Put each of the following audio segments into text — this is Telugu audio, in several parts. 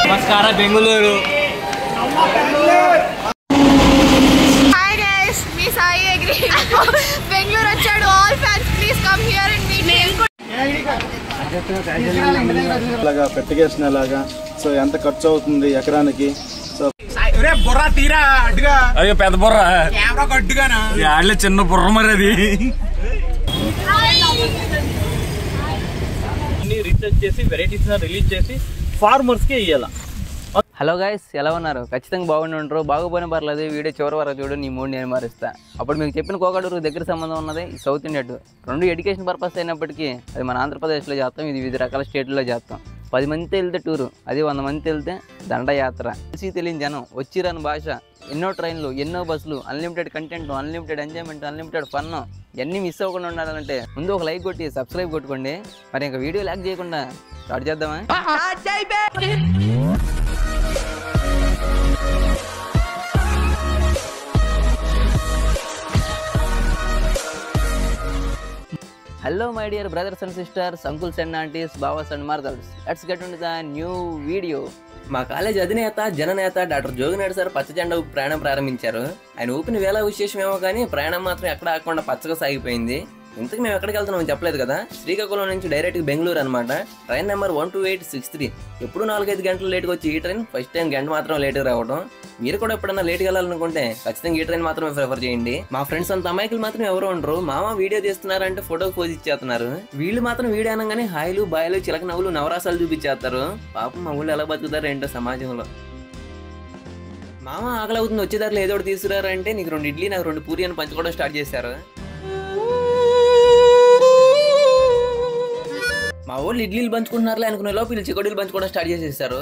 నమస్కారం బెంగళూరు. హాయ్ గైస్, మీ సాయి అగ్రి బెంగళూరు వచ్చాడు. All fans please come here and meet him. అలాగా పెట్టగేసిన అలాగా సో ఎంత ఖర్చు అవుతుంది ఎకరానికి? సో బుర్ర తీరా అడ్డుగా, అయ్యో పెద్ద బుర్ర కెమెరా అడ్డుగానా, ఆడలే చిన్న బుర్ర మరి అది. రీసెర్చ్ చేసి వెరైటీస్ రిలీజ్ చేసి ఫార్మర్స్ కి ఇయ్యాల. హలో గైస్, ఎలా ఉన్నారు? ఖచ్చితంగా బాగుండి ఉంటారు. బాగుపోయిన పర్లేదు, వీడియో చివరి వరకు చూడు, నీ మూడు నేను మారుస్తా. అప్పుడు మీకు చెప్పిన కోకాడూరు దగ్గర సంబంధం ఉన్నది ఈ సౌత్ ఇండియా టూర్. రెండు ఎడ్యుకేషన్ పర్పస్ అయినప్పటికీ అది మన ఆంధ్రప్రదేశ్లో చేస్తాం, ఇది వివిధ రకాల స్టేట్లో చేస్తాం. 10 మందితో వెళ్తే టూరు, అది 100 మందితో వెళ్తే దండయాత్ర. తెలియని జనం, వచ్చిరాని భాష, ఎన్నో ట్రైన్లు, ఎన్నో బస్సులు, unlimited content, unlimited enjoyment, unlimited fun, ఇవన్నీ మిస్ అవ్వకుండా ఉండాలంటే ముందు ఒక లైక్ కొట్టి సబ్స్క్రైబ్ కొట్టుకోండి. మరి ఇంకా వీడియో లైక్ చేయకుండా స్టార్ట్ చేద్దామా? Hello my dear brothers and sisters, uncles and aunties, bavas and mothers. Let's get into the new video. మా కాలేజ్ అధినేత జననేత డాక్టర్ జోగినాయుడు సార్ పచ్చ జెండా ఊపి ప్రయాణం ప్రారంభించారు. ఆయన ఊపిన వేళ విశేషమేమో కానీ ప్రయాణం మాత్రం ఎక్కడ ఆగకుండా పచ్చగా సాగిపోయింది. ఇంతకు మేము ఎక్కడికి వెళ్తున్నామని చెప్పలేదు కదా. శ్రీకాకుళం నుంచి డైరెక్ట్ బెంగళూరు అనమాట. Train number 12863. ఎప్పుడు 4-5 గంటలు లేట్గా వచ్చి ఈ ట్రైన్ ఫస్ట్ టైం గంట మాత్రం లేట్గా రావడం. మీరు కూడా ఎప్పుడన్నా లేట్గా వెళ్ళాలనుకుంటే ఖచ్చితంగా ఈ ట్రైన్ మాత్రమే ప్రిఫర్ చేయండి. మా ఫ్రెండ్స్ అంత అమాయకులు మాత్రం ఎవరు ఉండరు. మామ వీడియో తీస్తున్నారంటే ఫోటోకి పోజ్ ఇచ్చేస్తున్నారు. వీళ్ళు మాత్రం వీడియో అనగానే హాయిలు బాయిలు చిలక నవ్వులు నవరాసాలు చూపించేస్తారు. పాపం మా ఊళ్ళు ఎలా బతుకుతారు ఏంటో సమాజంలో. మామ ఆకలి అవుతుంది, వచ్చేదారిలో ఏదో ఒకటి తీసుకురారంటే నీకు 2 ఇడ్లీ నాకు 2 పూరి అని పంచుకోవడం స్టార్ట్ చేశారు. మా వాళ్ళు ఇడ్లీలు పంచుకుంటున్నారులే అనుకునే లోపు వీళ్ళు చెకోడీలు పంచుకోవడం స్టార్ట్ చేసేసారు.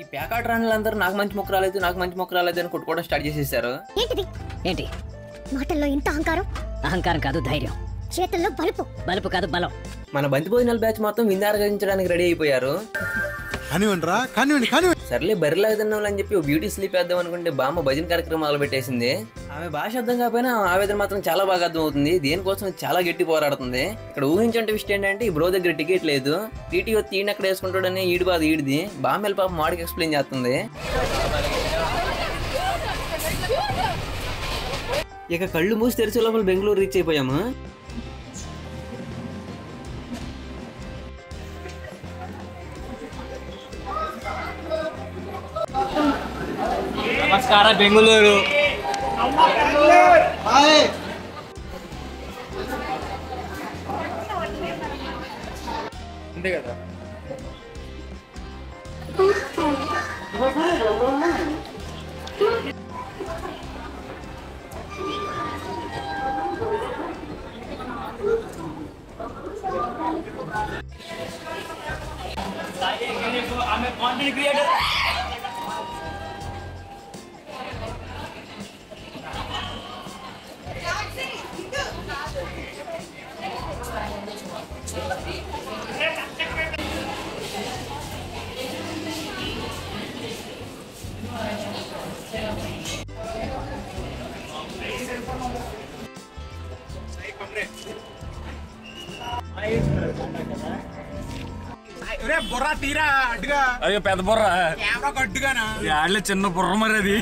ఈ ప్యాకాట్ రాణులందరూ నాకు మంచి మొక్క రాలేదు, నాకు మంచి మొక్క రాలేదు అని కొట్టుకోవడం స్టార్ట్ చేసేసారు. ఏంటి మాటల్లో ఇంత అహంకారం? అహంకారం కాదు ధైర్యం, చేతుల్లో బలుపు, బలుపు కాదు బలం. మన బంతి భోజనాల బ్యాచ్ మొత్తం విందారగించడానికి రెడీ అయిపోయారు. సర్లే బరిలాగా తిన్నామని చెప్పి బ్యూటీ స్లీప్ వేద్దాం అనుకుంటే బామ్మ భజన కార్యక్రమం మొదలు పెట్టేసింది. ఆమె భాష అర్థం కాకపోయినా ఆవేదన మాత్రం చాలా బాగా అర్థం అవుతుంది. దేనికోసం చాలా గట్టి పోరాడుతుంది. ఇక్కడ ఊహించే విషయం ఏంటంటే ఈ బ్రో దగ్గర టికెట్ లేదు, టీటీ వచ్చి ఈయన ఎక్కడ వేసుకుంటాడని ఈడు బాధ ఈడిది. బామ్మ పాప మాడికి ఎక్స్ప్లెయిన్ చేస్తుంది. ఇక కళ్ళు మూసి తెరిచే లోపల బెంగళూరు రీచ్ అయిపోయాము. నమస్కారం బెంగళూరు. అంతే కదా. Content creator. బుర్ర తీరా అడ్డుగా, అయ్యో పెద్ద బుర్ర కెమెరా అడ్డుగానా, ఆడలే చిన్న బుర్ర మరి అది.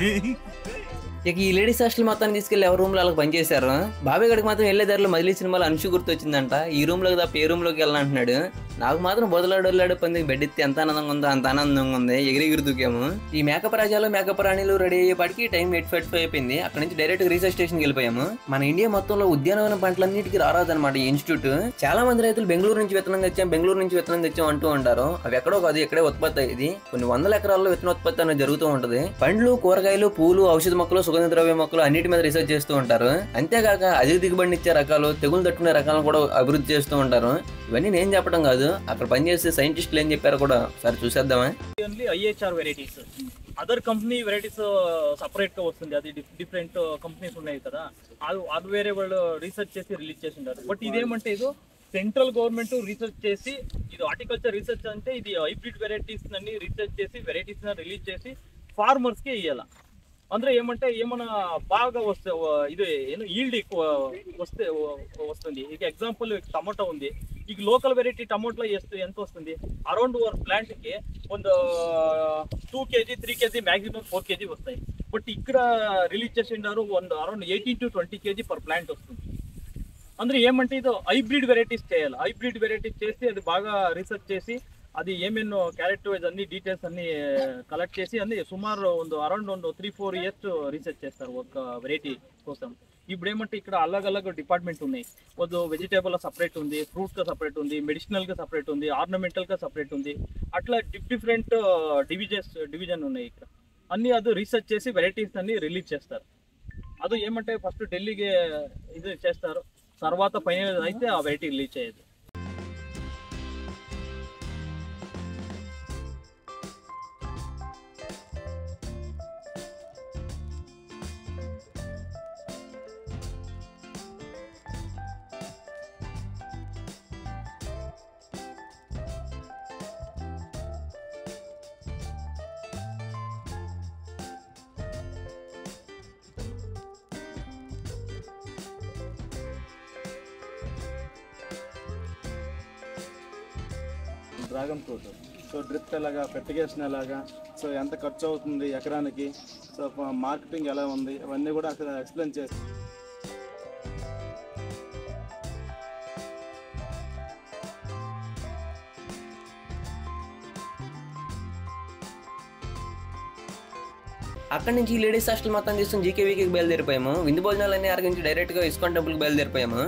ఇక ఈ లేడీస్ హాస్టల్ మొత్తాన్ని తీసుకెళ్లి ఎవరి రూమ్ లో వాళ్ళకి పనిచేశారు. బాబాయ్ గడికి మాత్రం వెళ్లే దారిలో మజిలీ సినిమాలో అనుషు గుర్తు వచ్చిందంట. ఈ రూమ్ లోకి తప్ప ఏ రూమ్ లోకి వెళ్ళాలంటున్నాడు. నాకు మాత్రం బొదలాడు పందికి బెడ్ ఎత్తి ఎంత ఆనందంగా ఉందో అంత ఆనందంగా ఉంది. ఎగిరి దూకాము. ఈ మేకప్ రాజాలు మేకప్ రాణిలు రెడీ అయ్యేపాటికి టైం 8:45 అయిపోయింది. అక్కడ నుంచి డైరెక్ట్ రీసెర్చ్ స్టేషన్ కి వెళ్ళిపోయాము. మన ఇండియా మొత్తంలో ఉద్యానవన పంటలన్నిటికీ రారాదనమాట ఈ ఇన్స్టిట్యూట్. చాలా మంది రైతులు బెంగళూరు నుంచి విత్తనం తెచ్చాం అంటూ ఉంటారు. అవి ఎక్కడో కాదు, ఇక్కడే ఉత్పత్తి అయ్యేది. కొన్ని 100 ఎకరాల్లో విత్తనోత్పత్తి అనేది జరుగుతూ ఉంటది. పండ్లు, కూరగాయలు, పూలు, ఔషధ మొక్కలు, సుగంధ ద్రవ్య మొక్కలు అన్నిటి మీద రీసెర్చ్ చేస్తూ ఉంటారు. అంతేకాక అధిక దిగుబడిని ఇచ్చే రకాలు, తెగులు తట్టుకునే రకాలను కూడా అభివృద్ధి చేస్తూ ఉంటారు. ఇవన్నీ నేను చెప్పడం కాదు, అక్కడ పనిచేసే సైంటిస్టులు ఏం చెప్పారో కూడా ఒకసారి చూసేద్దామా. IHR varieties, other company varieties separate గా వస్తుంది. అది డిఫరెంట్ కంపెనీస్ ఉన్నాయి కదా, అది వేరే వాళ్ళు రీసెర్చ్ చేసి రిలీజ్ చేసి ఉంటారు. బట్ ఇదేమంటే ఇది సెంట్రల్ గవర్నమెంట్ రీసెర్చ్ చేసి, ఇది హార్టికల్చర్ రీసెర్చ్ అంటే ఇది హైబ్రిడ్ వెరైటీస్ అన్ని రీసెర్చ్ చేసి వెరైటీస్ రిలీజ్ చేసి ఫార్మర్స్ కి ఇవ్వాల. ಅಂದ್ರೆ ఏమన్నా బాగా వస్తే ఇది ఈల్డ్ ఎక్కువ వస్తుంది. ఇక ఎగ్జాంపుల్ టమాటో ఉంది, ಈಗ లోకల్ వెరైటీ టమాటో ఎంత వస్తుంది, అరౌండ్ ఒక ప్లాంట్ కి ಒಂದು 2 kg 3 kg మ్యాక్సిమం 4 kg వస్తాయి. బట్ ఇక్కడ రిలీజ్ చేసిండారు around 18 to 20 kg per plant వస్తుంది. ಅಂದ್ರೆ ఇది హైబ్రిడ్ వెరైటీస్ చేయాలి. హైబ్రిడ్ వెరైటీస్ చేసి అది బాగా రీసెర్చ్ చేసి అది ఏమేనో క్యారెక్టర్ వైజ్ అన్ని డీటెయిల్స్ అన్ని కలెక్ట్ చేసి అన్ని సుమారు అరౌండ్ 3-4 years రీసెర్చ్ చేస్తారు ఒక వెరైటీ కోసం. ఇప్పుడు ఇక్కడ అలగ్ డిపార్ట్మెంట్ ఉన్నాయి. ಒಂದು వెజిటేబుల్ సపరేట్ ఉంది, ఫ్రూట్స్ గా సపరేట్ ఉంది, మెడిసినల్ గా సపరేట్ ఉంది, ఆర్నమెంటల్ గా సపరేట్ ఉంది. అట్లా డిఫరెంట్ డివిజన్ ఉన్నాయి ఇక్కడ. అన్ని అది రీసెర్చ్ చేసి వెరైటీస్ అన్ని రిలీజ్ చేస్తారు. అది ఫస్ట్ ఢిల్లీకి ఇది చేస్తారు, తర్వాత ఫైనల్ అయితే ఆ వెరైటీ రిలీజ్ అయ్యేది. డ్రాగన్ ఫ్రూట్ సో డ్రిప్ ఎలాగా, ఫెర్టిగేషన్ ఎలాగా, సో ఎంత ఖర్చు అవుతుంది ఎకరానికి, సో మార్కెటింగ్ ఎలా ఉంది, అవన్నీ కూడా అక్కడ ఎక్స్ప్లెయిన్ చేసి అక్కడి నుంచి లేడీస్ హాస్టల్ మొత్తం తీసుకుని జీకేవీకి బయలుదేరిపోయాము. విందు భోజనాలన్నీ అరగించి డైరెక్ట్గా ఇస్కాన్ టెంపుల్కి బయలుదేరిపోయాము.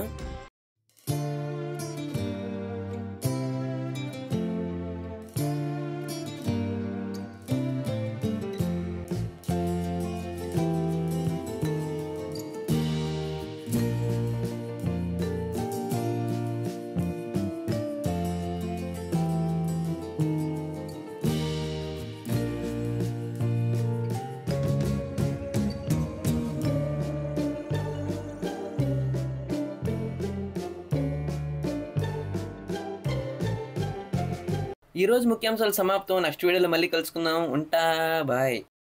ఈ రోజు ముఖ్యాంశాలు సమాప్తం. నెక్స్ట్ వీడియోలో మళ్ళీ కలుసుకుందాం. ఉంటా, బాయ్.